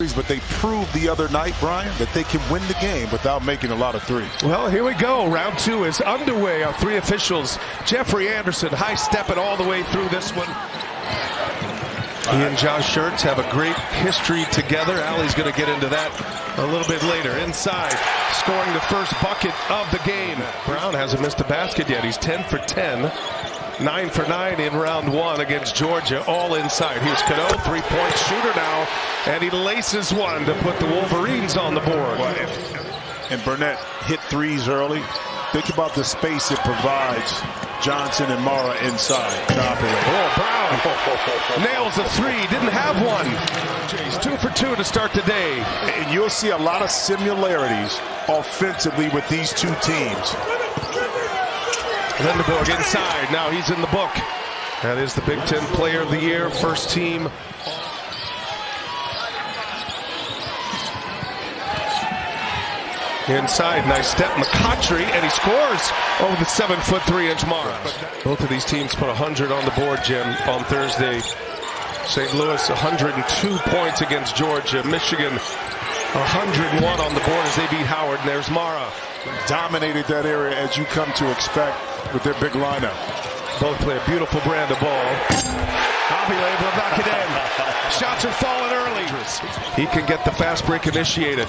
threes, but they proved the other night, Brian, that they can win the game without making a lot of threes. Well, here we go. Round two is underway. Our three officials, Jeffrey Anderson, high-stepping all the way through this one. He and Josh Schertz have a great history together. Allie's going to get into that a little bit later. Inside, scoring the first bucket of the game. Brown hasn't missed a basket yet. He's 10 for 10. 9 for 9 in round one against Georgia, all inside. Here's Cadeau, three-point shooter now, and he laces one to put the Wolverines on the board. And Burnett hit threes early. Think about the space it provides. Johnson and Mara inside. Oh, Brown nails a three, didn't have one. He's 2 for 2 to start the day. And you'll see a lot of similarities offensively with these two teams. Lindeborg inside. Now he's in the book. That is the Big Ten Player of the Year, first team. Inside, nice step, McCautry, and he scores over the 7-foot 3-inch mark. Both of these teams put 100 on the board, Jim, on Thursday. St. Louis 102 points against Georgia. Michigan 101 on the board as they beat Howard. And there's Mara. Dominated that area as you come to expect with their big lineup. Both play a beautiful brand of ball. Avila able to knock it in. Shots are falling early. He can get the fast break initiated.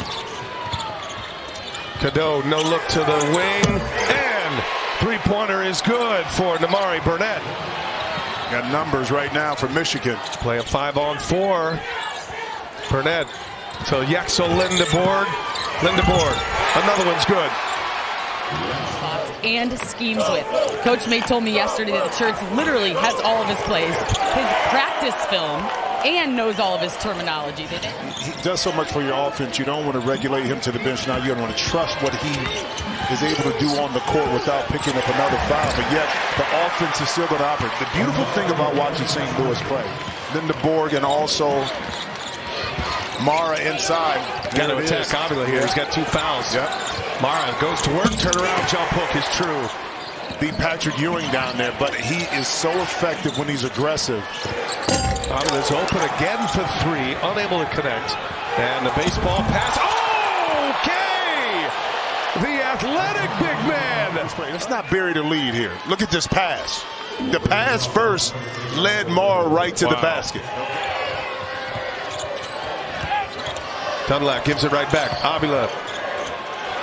Cadeau, no look to the wing, and three-pointer is good for Nimari Burnett. Got numbers right now for Michigan. Play a 5-on-4. Burnett to Yaxel Lindeborg. Another one's good. And schemes with. Coach May told me yesterday that the Schertz literally has all of his plays, his practice film, and knows all of his terminology. He does so much for your offense. You don't want to regulate him to the bench. Now you don't want to trust what he is able to do on the court without picking up another foul. But yet the offense is still going to operate. The beautiful thing about watching St. Louis play, Lindeborg and also Mara inside. Got to attack Avila here. He's got 2 fouls. Yep. Mara goes to work. Turnaround jump hook is true. Beat Patrick Ewing down there, but he is so effective when he's aggressive. Avila's open again for 3, unable to connect. And the baseball pass. Oh, okay! The athletic big man. Let's not bury the lead here. Look at this pass. The pass first led Mara right to the basket. Dunlap gives it right back. Avila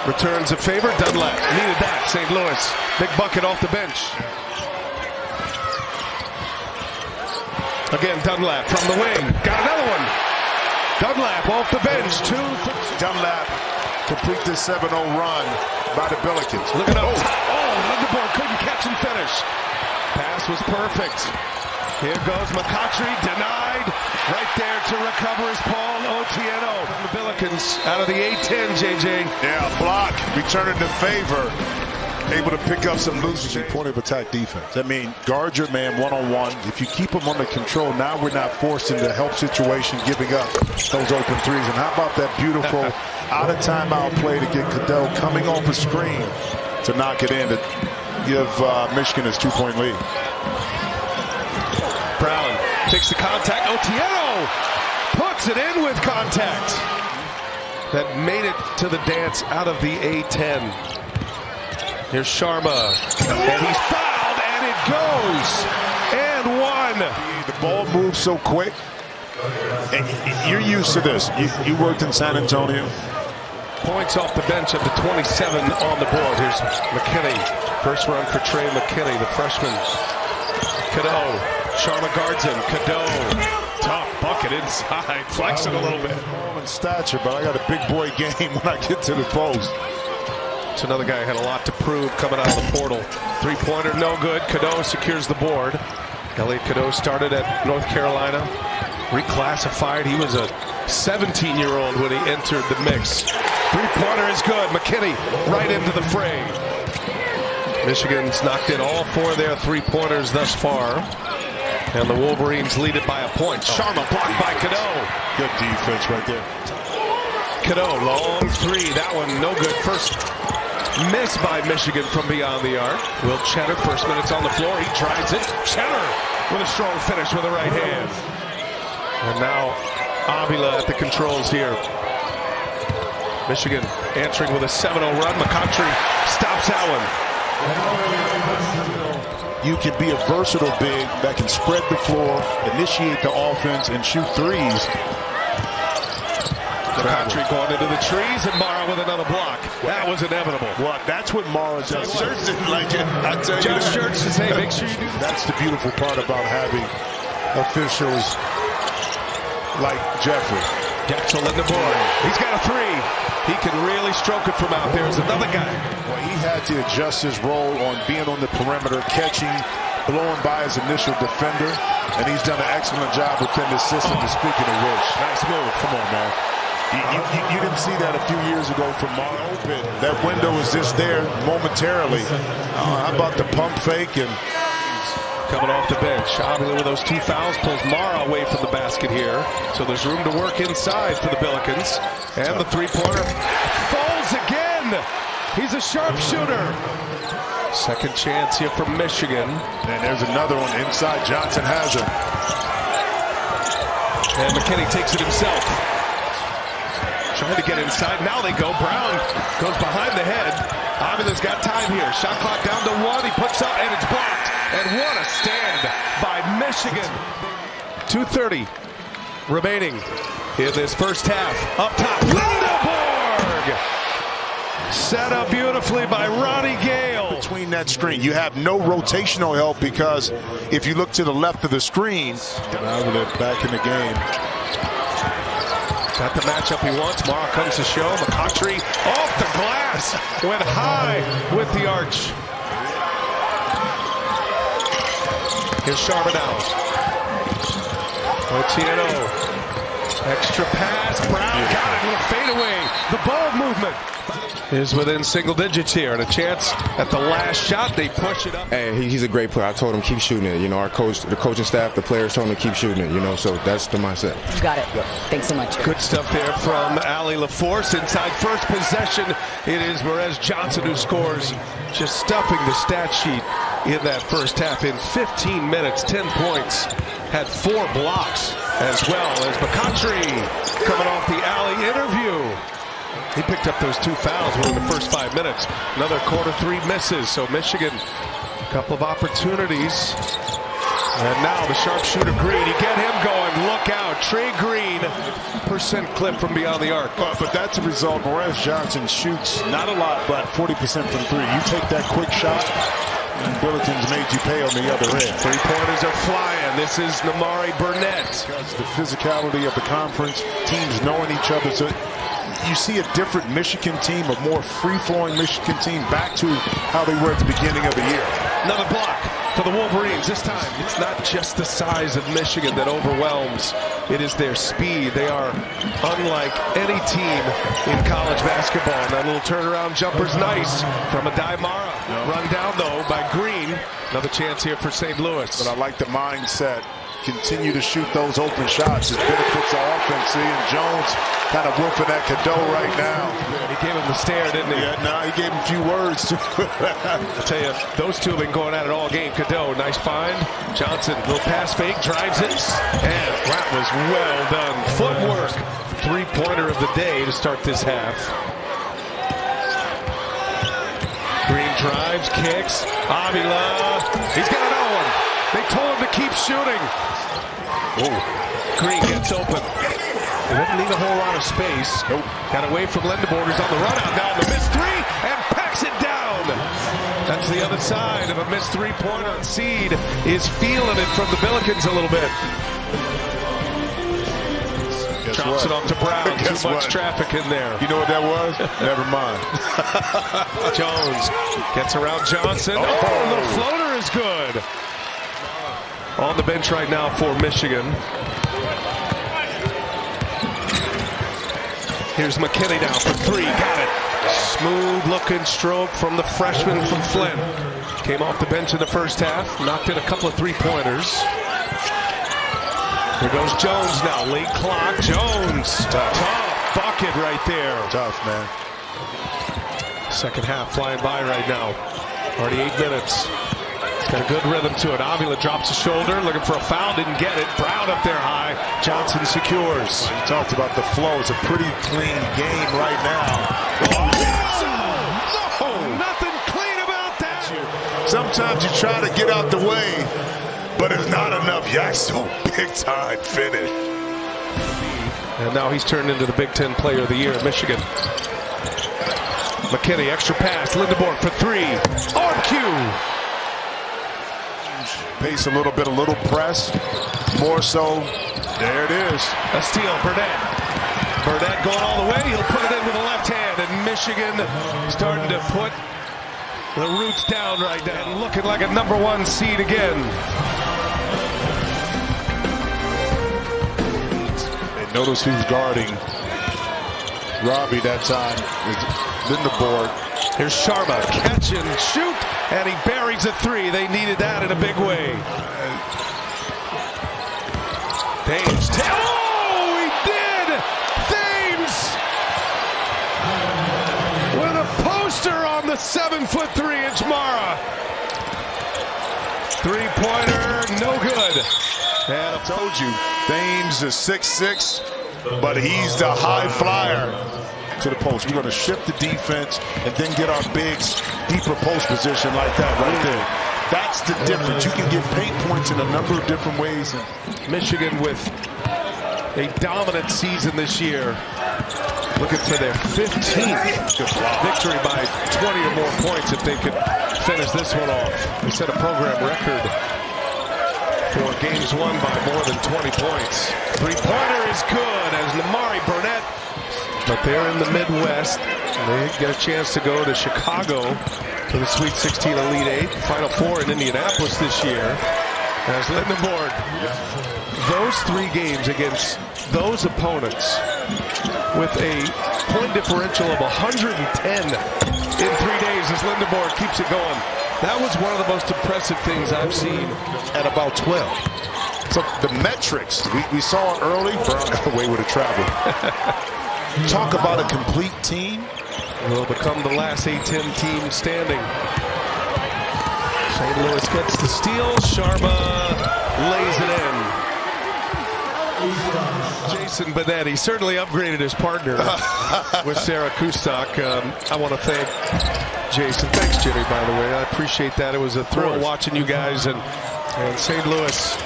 returns a favor. Dunlap needed that. St. Louis, big bucket off the bench. Again, Dunlap from the wing. Got another one. Dunlap off the bench. 2 for 2. Dunlap complete this 7-0 run by the Billikens. Look at that. Oh, Lindeborg couldn't catch and finish. Pass was perfect. Here goes McCautry, denied. Right there to recover is Paul Otieno. The Billikens out of the A-10, JJ. Yeah, block, returning the favor. Able to pick up some loose point of attack defense. I mean, guard your man one-on-one. If you keep him under control, now we're not forced into help situation, giving up those open threes. And how about that beautiful out-of-timeout play to get Cadeau coming off a screen to knock it in to give Michigan his 2-point lead. Brown takes the contact. Otieno puts it in with contact. That made it to the dance out of the A-10. Here's Sharma. And he's fouled, and it goes. And 1. The ball moves so quick. And you're used to this. You worked in San Antonio. Points off the bench of the 27 on the board. Here's McKinney. First run for Trey McKinney, the freshman. Cadeau. Sharma guards him. Cadeau. Tough bucket inside. Flexing a little bit. In stature, but I got a big boy game when I get to the post. It's another guy who had a lot to prove coming out of the portal. Three-pointer, no good. Cadeau secures the board. Elliot Cadeau started at North Carolina. Reclassified. He was a 17-year-old when he entered the mix. Three-pointer is good. McKinney right into the fray. Michigan's knocked in all 4 of their three-pointers thus far. And the Wolverines lead it by a point. Sharma blocked by Cadeau. Good defense right there. Cadeau, long 3. That one no good. First miss by Michigan from beyond the arc. Will Cheddar, first minutes on the floor. He tries it. Cheddar with a strong finish with the right hand. And now Avila at the controls here. Michigan answering with a 7-0 run. McCoughtry stops Allen. You can be a versatile big that can spread the floor, initiate the offense, and shoot threes. McCoughtry going into the trees, and Mara with another block. That was inevitable. Well, that's what Mara does. Shirts didn't like it. I tell you. Just Shirts to say, make sure you do that. That's the beautiful part about having officials like Jeffrey. Getchell in the board. He's got a three. He can really stroke it from out there. There's another guy. Well, he had to adjust his role on being on the perimeter, catching, blowing by his initial defender, and he's done an excellent job within the system. Speaking of which, nice move. Come on, man. You didn't see that a few years ago from Mara. That window was just there momentarily. How about the pump fake? And coming off the bench, Avila with those 2 fouls pulls Mara away from the basket here. So there's room to work inside for the Billikens. And the three-pointer falls again. He's a sharpshooter. Second chance here for Michigan. And there's another one inside. Johnson has him. And McKinney takes it himself. Trying to get inside. Now they go. Brown goes behind the head. Avila's got time here. Shot clock down to 1. He puts up, and it's blocked. And what a stand by Michigan. 2:30 remaining in this first half. Up top, Lindeborg! Set up beautifully by Ronnie Gale. Between that screen, you have no rotational help because if you look to the left of the screen, Avila back in the game. Got the matchup he wants. Mara comes to show. McCoughtry off the glass. Went high with the arch. Here's Charbonneau. Otieno. Extra pass. Brown got it. Little fadeaway. The ball movement is within single digits here. And a chance at the last shot. They push it up. Hey, he's a great player. I told him keep shooting it. You know, our coach, the coaching staff, the players told him to keep shooting it. You know, so that's the mindset. You got it. Thanks so much. Good stuff there from Ali LaForce. Inside first possession, it is Merez Johnson who scores. Just stuffing the stat sheet in that first half. In 15 minutes, 10 points. Had 4 blocks as well as McCoughtry coming off the alley interview. He picked up those 2 fouls within the first 5 minutes. Another quarter 3 misses. So Michigan, a couple of opportunities. And now the sharpshooter Green. You get him going. Look out. Trey Green, percent clip from beyond the arc. But that's a result. Merez Johnson shoots not a lot, but 40% from 3. You take that quick shot, and Billikens made you pay on the other end. 3-pointers are flying. This is Namari Burnett. Because the physicality of the conference, teams knowing each other. So you see a different Michigan team, a more free-flowing Michigan team, back to how they were at the beginning of the year. Another block for the Wolverines. This time, it's not just the size of Michigan that overwhelms. It is their speed. They are unlike any team in college basketball. And that little turnaround jumper's nice from Adai Mara. Run down, though, by Green. Another chance here for St. Louis. But I like the mindset. Continue to shoot those open shots. It benefits the offense. And Jones kind of whooping at Cadeau right now. He gave him the stare, didn't he? Yeah, no, he gave him a few words. I'll tell you, those two have been going at it all game. Cadeau, nice find. Johnson, little pass fake, drives it. And that was well done. Footwork. 3-pointer of the day to start this half. Green drives, kicks. Avila. He's got another one. They told him to keep shooting. Oh, Green gets open. He didn't need a whole lot of space. Nope. Got away from Lindeborg, who's on the run out now. The missed 3 and packs it down. That's the other side of a missed 3-pointer. Seed is feeling it from the Billikens a little bit. Drops it off to Brown. Too much traffic in there. You know what that was? Never mind. Jones gets around Johnson. Oh, a little floater is good. On the bench right now for Michigan. Here's McKinney now for 3. Got it. Smooth looking stroke from the freshman from Flint. Came off the bench in the first half. Knocked in a couple of 3-pointers. Here goes Jones now. Late clock. Jones. Tough bucket right there. Tough, man. Second half flying by right now. Already 8 minutes. Got a good rhythm to it. Avila drops a shoulder, looking for a foul, didn't get it. Brown up there high. Johnson secures. You talked about the flow. It's a pretty clean game right now. No, nothing clean about that. Sometimes you try to get out the way, but it's not enough. Yaxel, big time finish. And now he's turned into the Big Ten Player of the Year at Michigan. McKinney, extra pass. Lindeborg for three. On cue. Pace a little bit, a little press. More so. There it is. A steal, Burnett. Burnett going all the way. He'll put it in with the left hand. And Michigan starting to put the roots down right now. And looking like a #1 seed again. And notice who's guarding Robbie that time. Lindeborg. Here's Sharma, catch and shoot, and he buries a three. They needed that in a big way. Thames, oh, he did! Thames with a poster on the 7'3" Mara. Three-pointer, no good. And I told you, Thames is 6'6", but he's the high flyer. To the post. We're going to shift the defense and then get our bigs deeper post position like that right there. That's the difference. You can get paint points in a number of different ways. Michigan with a dominant season this year, looking for their 15th victory by 20 or more points if they could finish this one off. They set a program record for games won by more than 20 points. Three-pointer is good as Lamari Burnett. But they're in the Midwest. They get a chance to go to Chicago to the Sweet 16 Elite 8. Final Four in Indianapolis this year. As Lindeborg, those 3 games against those opponents with a point differential of 110 in 3 days as Lindeborg keeps it going. That was one of the most impressive things I've seen. At about 12. So the metrics, we saw it early. Brown got away with a travel. Talk about a complete team. Will become the last A-10 team standing. St. Louis gets the steal. Sharma lays it in. Jason Benetti certainly upgraded his partner with Sarah Kustok. I want to thank Jason. Thanks, Jimmy, by the way. I appreciate that. It was a thrill watching you guys. And St. Louis,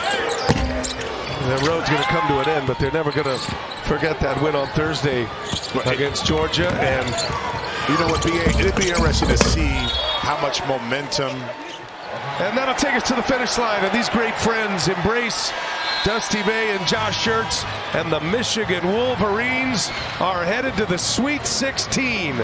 the road's going to come to an end, but they're never going to forget that win on Thursday against Georgia. And you know what, it'd be interesting to see how much momentum. And that'll take us to the finish line. And these great friends embrace Dusty May and Josh Schertz. And the Michigan Wolverines are headed to the Sweet 16.